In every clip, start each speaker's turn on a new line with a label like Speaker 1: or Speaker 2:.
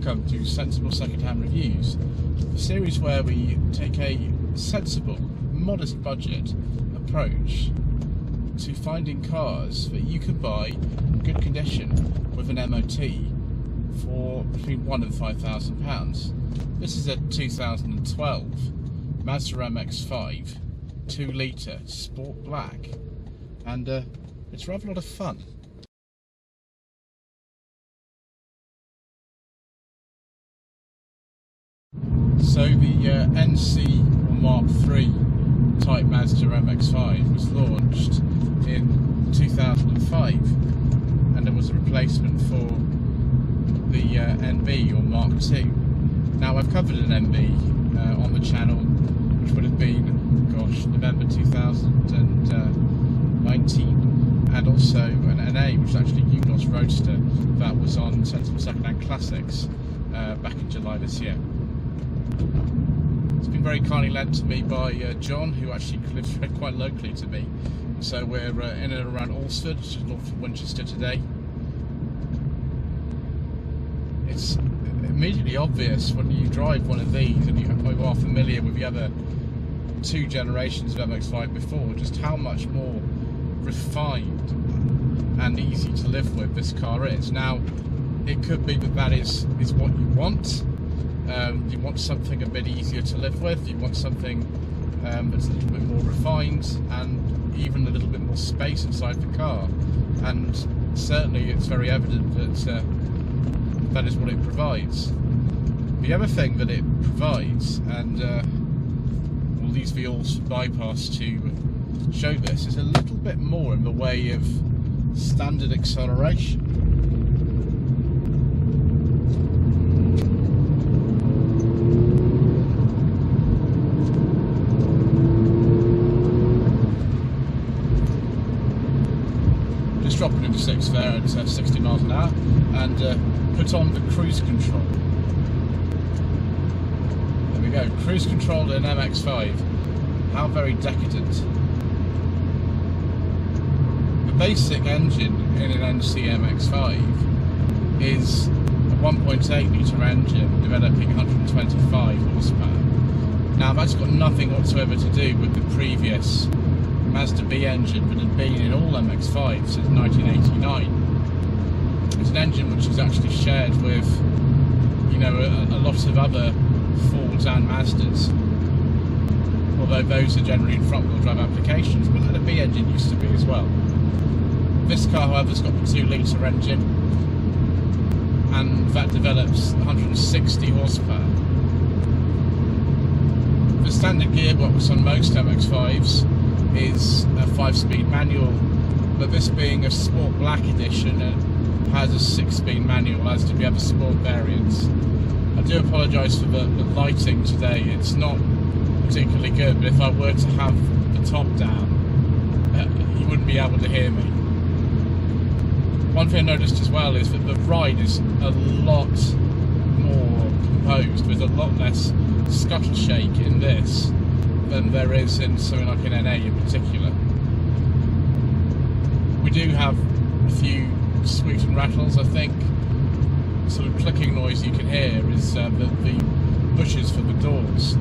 Speaker 1: welcome to Sensible Secondhand Reviews, a series where we take a sensible, modest budget approach to finding cars that you can buy in good condition with an MOT for between £1,000 and £5,000. This is a 2012 Mazda MX-5 2 litre Sport Black, and it's rather a lot of fun. So the NC or Mark III type Mazda MX-5 was launched in 2005, and it was a replacement for the NB or Mark II. Now I've covered an NB on the channel, which would have been, gosh, November 2019, and also an A, which is actually Eunos Roadster, that was on Sensible Secondhand Classics back in July this year. It's been very kindly lent to me by John, who actually lives quite locally to me. So we're in and around Alresford, which is north of Winchester today. It's immediately obvious when you drive one of these and you are familiar with the other two generations of MX-5 before, just how much more refined and easy to live with this car is. Now, it could be that is what you want. You want something a bit easier to live with, you want something that's a little bit more refined and even a little bit more space inside the car, and certainly it's very evident that that is what it provides. The other thing that it provides, and we'll use the Alresford bypass to show this, is a little bit more in the way of standard acceleration. Dropping into 6th there at 60 miles an hour, and put on the cruise control. There we go, cruise control in MX-5. How very decadent. The basic engine in an NC MX-5 is a 1.8 litre engine developing 125 horsepower. Now that's got nothing whatsoever to do with the previous Mazda B engine that had been in all MX-5 since 1989. It's an engine which is actually shared with, you know, a lot of other Fords and Mazdas, although those are generally in front-wheel drive applications, but the B engine used to be as well. This car, however, has got the 2 litre engine, and that develops 160 horsepower. The standard gearbox on most MX-5s is a 5-speed manual, but this being a Sport Black edition, it has a 6-speed manual, as do the other Sport variants. I do apologise for the lighting today, it's not particularly good, but if I were to have the top down, you wouldn't be able to hear me. One thing I noticed as well is that the ride is a lot more composed, there's a lot less scuttle shake in this than there is in something like an NA in particular. We do have a few squeaks and rattles. I think sort of clicking noise you can hear is the bushes for the doors,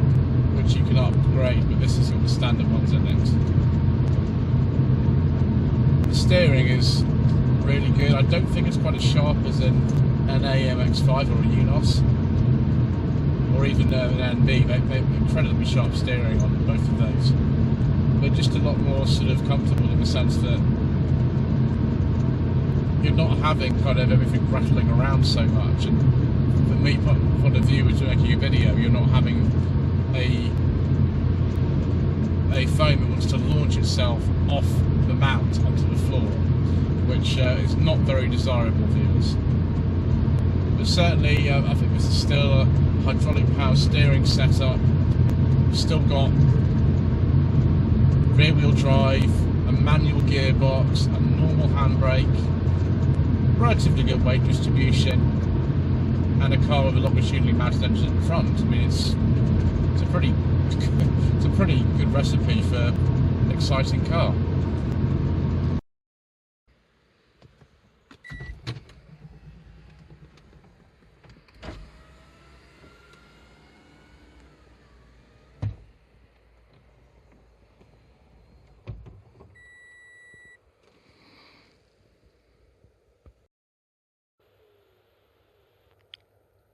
Speaker 1: which you can upgrade, but this is all the standard ones, I think. The steering is really good. I don't think it's quite as sharp as an NA MX-5 or a Eunos, or even an NB. They're incredibly sharp steering on both of those. They're just a lot more sort of comfortable in the sense that you're not having kind of everything rattling around so much. And for me, point of view, as you're making a video, you're not having a phone that wants to launch itself off the mount onto the floor, which is not very desirable, viewers. But certainly, I think this is still a hydraulic power steering setup. Still got rear wheel drive, a manual gearbox, a normal handbrake, relatively good weight distribution, and a car with a longitudinally mounted engine in front. I mean, it's a pretty good recipe for an exciting car.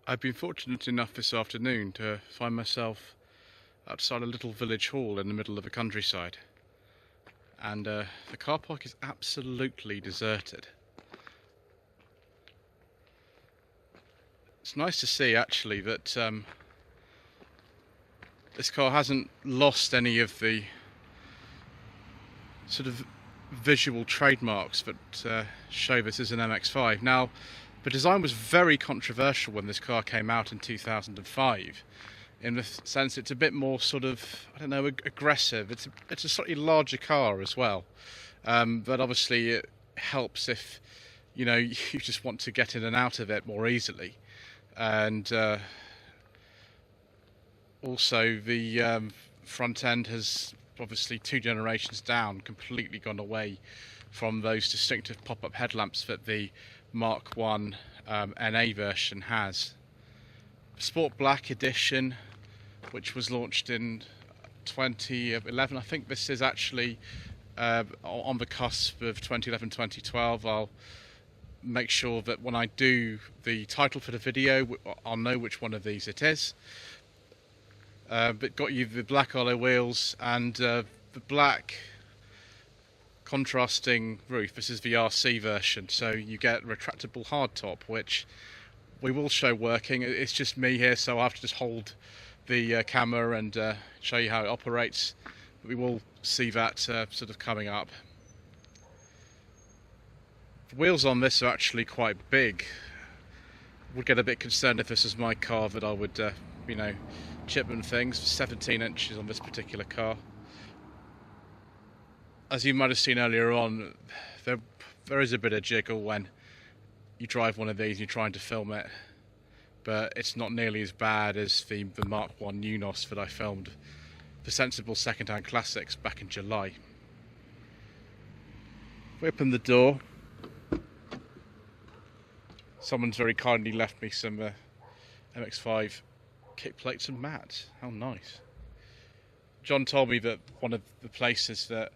Speaker 1: I've been fortunate enough this afternoon to find myself outside a little village hall in the middle of the countryside, and the car park is absolutely deserted. It's nice to see actually that this car hasn't lost any of the sort of visual trademarks that show this as an MX-5. Now, the design was very controversial when this car came out in 2005, in the sense it's a bit more sort of, I don't know, aggressive. It's a slightly larger car as well, but obviously it helps if, you know, you just want to get in and out of it more easily. And also the front end has obviously 2 generations down completely gone away from those distinctive pop-up headlamps that the Mark 1 NA version has. Sport Black Edition, which was launched in 2011, I think this is actually on the cusp of 2011-2012. I'll make sure that when I do the title for the video, I'll know which one of these it is. But got you the black alloy wheels and the black contrasting roof. This is the RC version, so you get retractable hardtop, which we will show working. It's just me here, so I have to just hold the camera and show you how it operates. But we will see that sort of coming up. The wheels on this are actually quite big. Would get a bit concerned if this was my car that I would, you know, chip and things. 17 inches on this particular car. As you might have seen earlier on, there is a bit of jiggle when you drive one of these and you're trying to film it, but it's not nearly as bad as the Mark 1 Eunos that I filmed for Sensible Secondhand Classics back in July. We open the door. Someone's very kindly left me some MX-5 kick plates and mats. How nice. John told me that one of the places that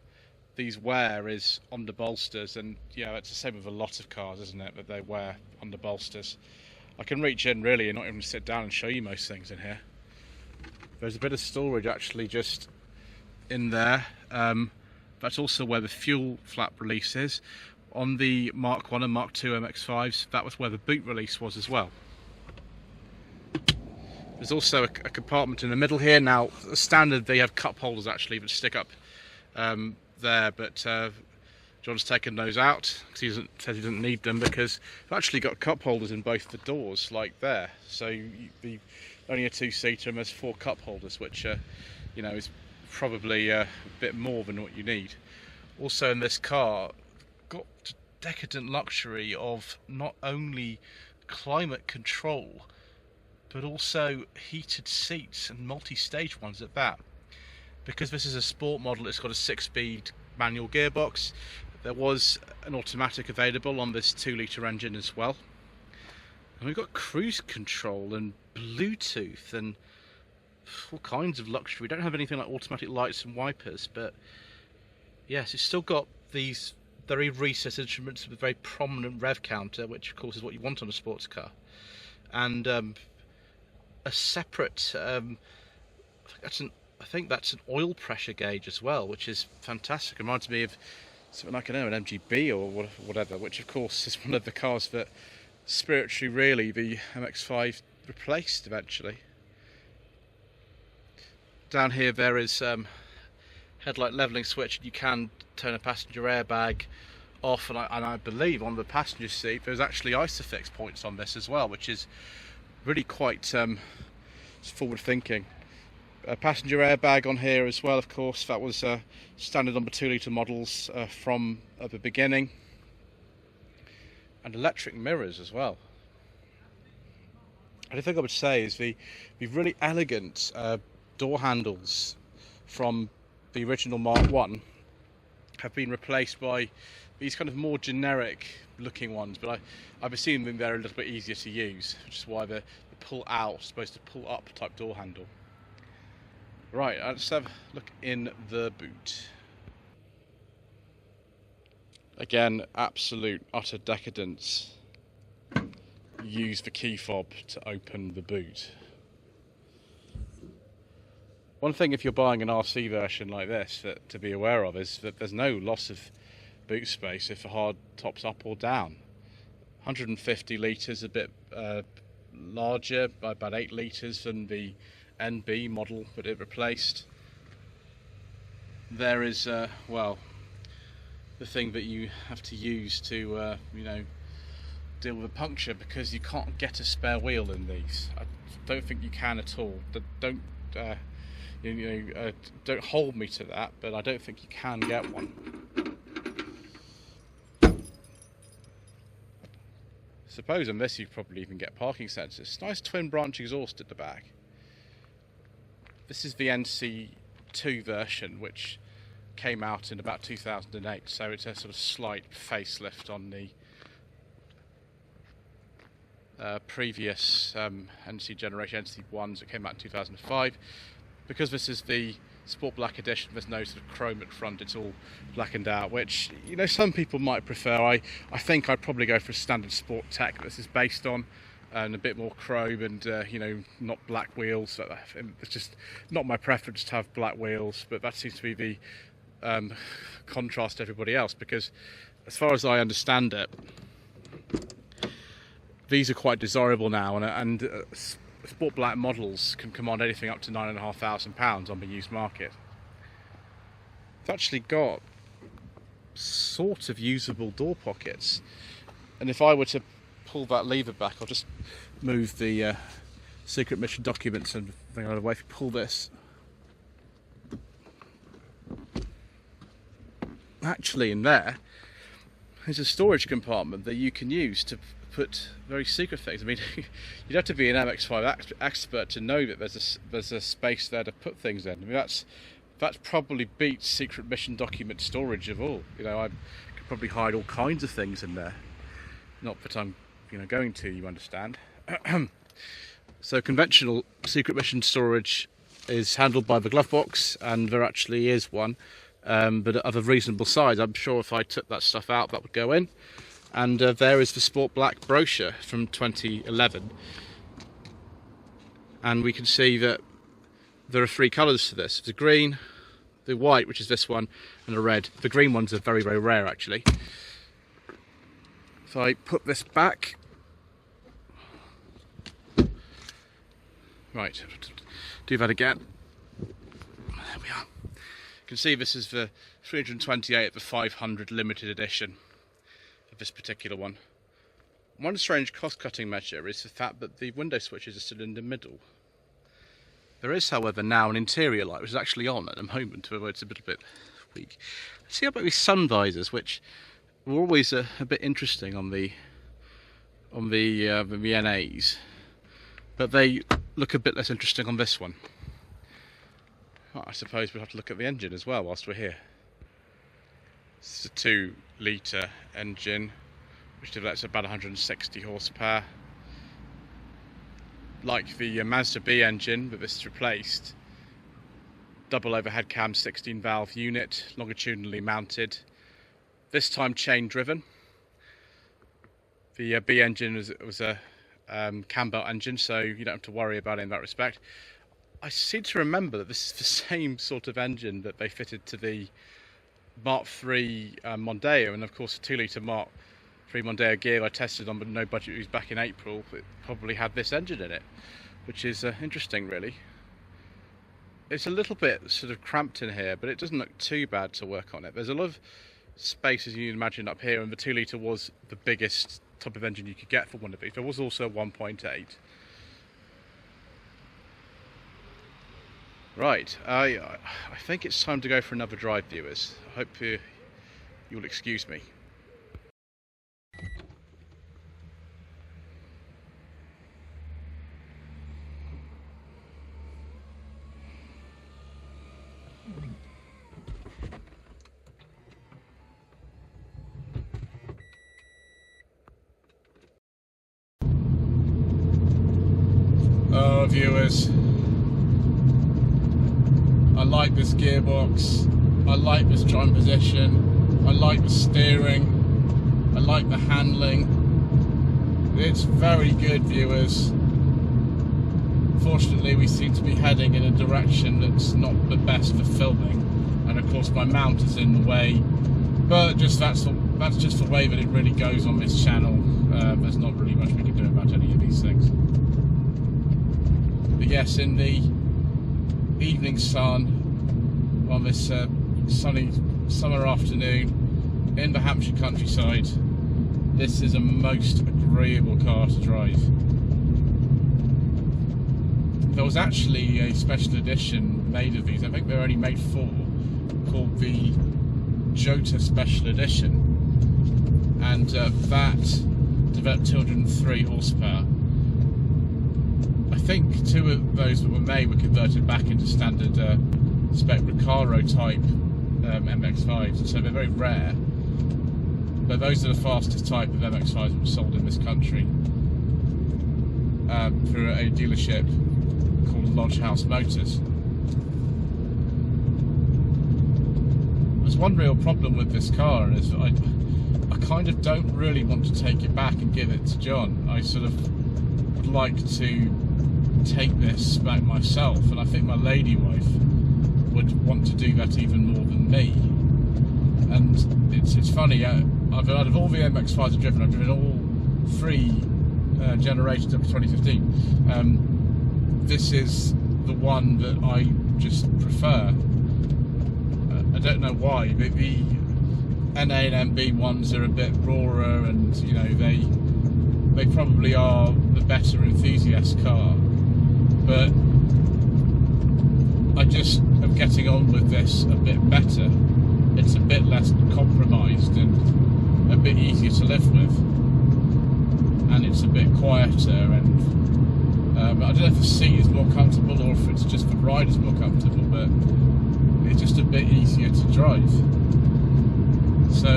Speaker 1: these wear is under bolsters, and yeah, it's the same with a lot of cars, isn't it, that they wear under bolsters. I can reach in really and not even sit down and show you most things in here. There's a bit of storage actually just in there. That's also where the fuel flap release is. On the Mark 1 and Mark 2 MX-5s, that was where the boot release was as well. There's also a compartment in the middle here. Now, standard, they have cup holders actually that stick up there, but John's taken those out because he says he doesn't need them, because we've actually got cup holders in both the doors, like there. So the only a 2-seater, and there's 4 cup holders, which you know, is probably a bit more than what you need. Also in this car, got decadent luxury of not only climate control, but also heated seats, and multi-stage ones at that. Because this is a sport model, it's got a 6-speed manual gearbox. There was an automatic available on this 2-litre engine as well. And we've got cruise control and Bluetooth and all kinds of luxury. We don't have anything like automatic lights and wipers, but yes, it's still got these very recessed instruments with a very prominent rev counter, which of course is what you want on a sports car. And a separate, I think that's an oil pressure gauge as well, which is fantastic. It reminds me of something like, I don't know, an MGB or whatever, which of course is one of the cars that spiritually really the MX-5 replaced eventually. Down here there is headlight levelling switch. You can turn a passenger airbag off, and I believe on the passenger seat there's actually ISOFIX points on this as well, which is really quite forward thinking. A passenger airbag on here as well, of course. That was standard on the 2-litre models from the beginning. And electric mirrors as well. And the thing I would say is the really elegant door handles from the original Mark 1 have been replaced by these kind of more generic looking ones, but I've assumed them they're a little bit easier to use, which is why the pull out is supposed to pull up type door handle. Right, let's have a look in the boot. Again, absolute utter decadence use the key fob to open the boot. One thing if you're buying an RC version like this that to be aware of is that there's no loss of boot space if the hard top's up or down. 150 litres, a bit larger by about 8 litres than the NB model that it replaced. There is well, the thing that you have to use to you know, deal with a puncture, because you can't get a spare wheel in these. I don't think you can at all. Don't don't hold me to that, but I don't think you can get one. Suppose on this you probably even get parking sensors. Nice twin branch exhaust at the back. This is the NC2 version, which came out in about 2008, so it's a sort of slight facelift on the previous NC generation, NC1s that came out in 2005. Because this is the Sport Black edition, there's no sort of chrome at front, it's all blackened out, which, you know, some people might prefer. I think I'd probably go for a standard Sport Tech this is based on, and a bit more chrome and, you know, not black wheels. It's just not my preference to have black wheels, but that seems to be the contrast to everybody else, because as far as I understand it, these are quite desirable now, and Sport Black models can command anything up to £9,500 on the used market. It's actually got sort of usable door pockets, and if I were to pull that lever back, I'll just move the secret mission documents and thing out of the way. If you pull this, actually in there's a storage compartment that you can use to put very secret things. I mean, you'd have to be an MX-5 expert to know that there's a space there to put things in. I mean, that's probably beats secret mission document storage of all. You know, I could probably hide all kinds of things in there. Not that I'm, you know, going to, you understand. So conventional secret mission storage is handled by the glove box, and there actually is one, but of a reasonable size. I'm sure if I took that stuff out, that would go in. And there is the Sport Black brochure from 2011, and we can see that there are 3 colours to this: the green, the white, which is this one, and the red. The green ones are very, very rare actually. If I put this back, right, do that again. There we are. You can see this is the 328 of the 500 limited edition. This particular one. One strange cost-cutting measure is the fact that the window switches are still in the middle. There is, however, now an interior light which is actually on at the moment, although it's a little bit weak. Let's see about these sun visors, which were always a bit interesting on the NAs, but they look a bit less interesting on this one. Well, I suppose we'll have to look at the engine as well whilst we're here. It's a 2-litre engine which develops about 160 horsepower. Like the Mazda B engine that this is replaced, double overhead cam 16 valve unit, longitudinally mounted, this time chain driven. The B engine was a cam belt engine, so you don't have to worry about it in that respect. I seem to remember that this is the same sort of engine that they fitted to the Mark III Mondeo, and of course the 2-litre Mark III Mondeo gear I tested on, but no budget reviews back in April. It probably had this engine in it, which is interesting really. It's a little bit sort of cramped in here, but it doesn't look too bad to work on it. There's a lot of space, as you'd imagine, up here, and the 2-litre was the biggest type of engine you could get for one of these. There was also 1.8. Right, I think it's time to go for another drive, viewers. I hope you'll excuse me. Oh, viewers, I like this gearbox, I like this driving position, I like the steering, I like the handling. It's very good, viewers. Fortunately, we seem to be heading in a direction that's not the best for filming, and of course my mount is in the way. But just that's just the way that it really goes on this channel. There's not really much we can do about any of these things. But yes, in the evening sun on this sunny summer afternoon in the Hampshire countryside, this is a most agreeable car to drive. There was actually a special edition made of these. I think they're only made 4, called the Jota Special Edition, and that developed 203 horsepower. I think 2 of those that were made were converted back into standard spec Recaro type MX-5s, so they're very rare. But those are the fastest type of MX-5s that were sold in this country through a dealership called Lodge House Motors. There's one real problem with this car, is that I kind of don't really want to take it back and give it to John. I sort of would like to take this back myself, and I think my lady wife would want to do that even more than me. And it's funny, out of all the MX-5s I've driven all 3 generations up to 2015. This is the one that I just prefer. I don't know why, but the NA and MB ones are a bit rawer, and you know they probably are the better enthusiast car. But I just am getting on with this a bit better. It's a bit less compromised and a bit easier to live with, and it's a bit quieter, and I don't know if the seat is more comfortable or if it's just the ride is more comfortable, but it's just a bit easier to drive. So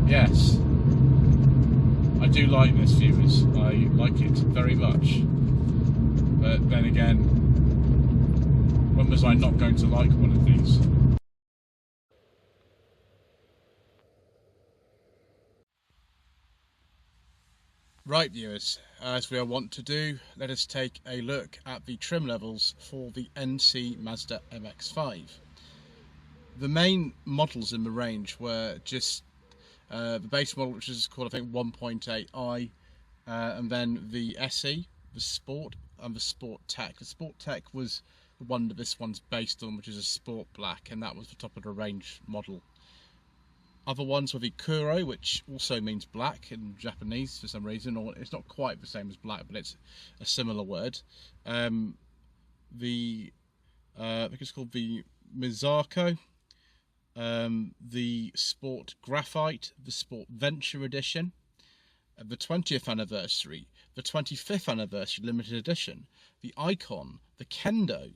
Speaker 1: yes, I do like this, viewers. I like it very much. But then again, when was I not going to like one of these? Right, viewers, as we are wont to do, let us take a look at the trim levels for the NC Mazda MX-5. The main models in the range were just the base model, which is called, I think, 1.8i, and then the SE, the Sport, and the Sport Tech. The Sport Tech was the one that this one's based on, which is a Sport Black, and that was the top of the range model. Other ones were the Kuro, which also means black in Japanese for some reason, or it's not quite the same as black, but it's a similar word. I think it's called the Mizako, the Sport Graphite, the Sport Venture Edition, the 20th anniversary, the 25th anniversary limited edition, the Icon, the Kendo.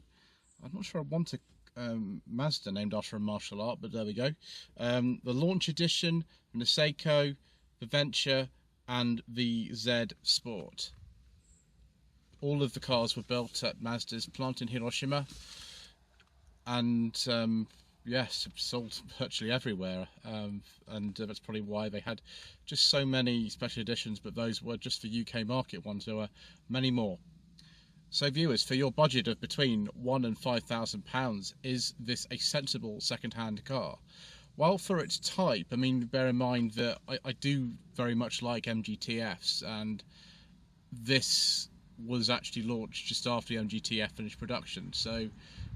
Speaker 1: I'm not sure I want a Mazda named after a martial art, but there we go. The Launch Edition, the Seiko, the Venture, and the Z Sport. All of the cars were built at Mazda's plant in Hiroshima, and yes, sold virtually everywhere, and that's probably why they had just so many special editions, but those were just the UK market ones. There were many more. So viewers, for your budget of between £1,000 and £5,000, is this a sensible second-hand car? Well, for its type, I mean, bear in mind that I do very much like MGTFs, and this was actually launched just after the MGTF finished production, so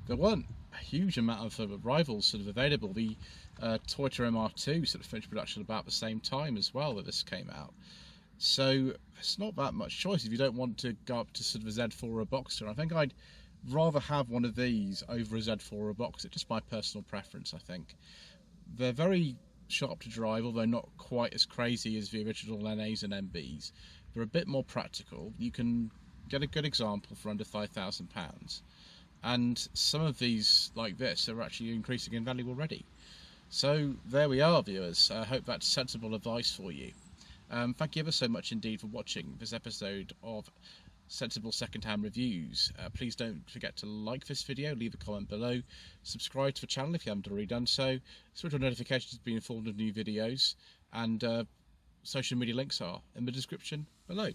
Speaker 1: there weren't a huge amount of rivals sort of available. The Toyota MR2 sort of finished production about the same time as well that this came out. So it's not that much choice if you don't want to go up to sort of a Z4 or a Boxster. I think I'd rather have one of these over a Z4 or a Boxster, just my personal preference, I think. They're very sharp to drive, although not quite as crazy as the original NAs and MBs. They're a bit more practical. You can get a good example for under £5,000. And some of these, like this, are actually increasing in value already. So there we are, viewers. I hope that's sensible advice for you. Thank you ever so much indeed for watching this episode of Sensible Secondhand Reviews. Please don't forget to like this video, leave a comment below, subscribe to the channel if you haven't already done so, switch on notifications to be informed of new videos, and social media links are in the description below.